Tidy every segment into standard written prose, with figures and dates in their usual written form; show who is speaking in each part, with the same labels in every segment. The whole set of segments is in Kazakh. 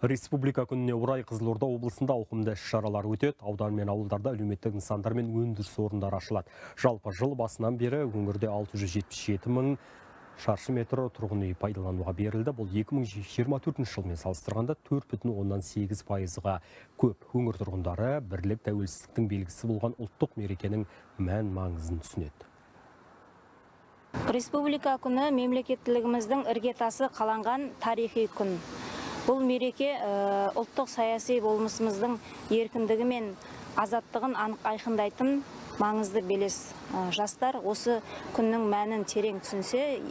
Speaker 1: Республика күніне орай Қызылорда облысында ауқымды іс-шаралар өтеді. Аудан мен ауылдарда әлеуметтік нысандар мен өндіріс орындары ашылады. Жалпы жыл басынан бері өңірде 677 мың шаршы метр тұрғын үй пайдалануға берілді. Бұл 2024 жылмен салыстырғанда 4,8%-ға көп. Өңір тұрғындары бірлік тәуелсіздіктің белгісі болған ұлттық мерекенің мән-маңызын түсінеді.
Speaker 2: Республика күні мемлекеттілігіміздің іргетасы қаланған тарихи күн. Бұл мереке ұлттық саяси болмысымыздың еркіндігі мен азаттығын айқындайтын маңызды белес. Жастар осы күннің мәнін терең түсінсе,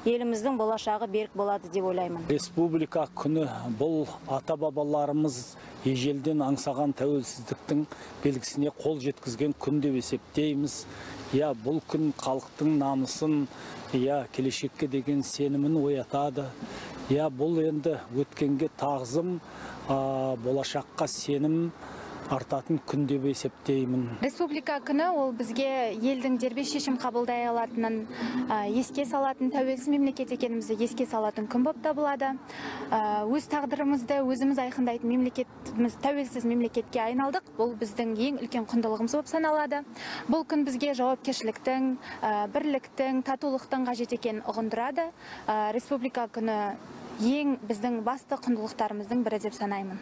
Speaker 2: еліміздің болашағы берік болады деп ойлаймын.
Speaker 3: Республика күні бұл ата-бабаларымыз ежелден аңсаған тәуелсіздіктің белгісіне қол жеткізген күн деп есептейміз. Бұл күн халықтың намысын, келешекке деген сенімін оятады. Бұл енді өткенге тағзым, болашаққа сенім артатын күн деп есептеймін.
Speaker 4: Республика күні ол бізге елдің дербес шешім қабылдай алатынын еске салатын, тәуелсіз мемлекет екенімізді еске салатын күн болып табылады. Өз тағдырымызды өзіміз айқындайтын мемлекетіміз тәуелсіз мемлекетке айналдық. Бұл біздің ең үлкен құндылығымыз болып саналады. Бұл күн бізге жауапкершіліктің, бірліктің, татулықтың қажет екенін ұғындырады. Республика күні ең біздің басты құндылықтарымыздың бірі деп санаймын.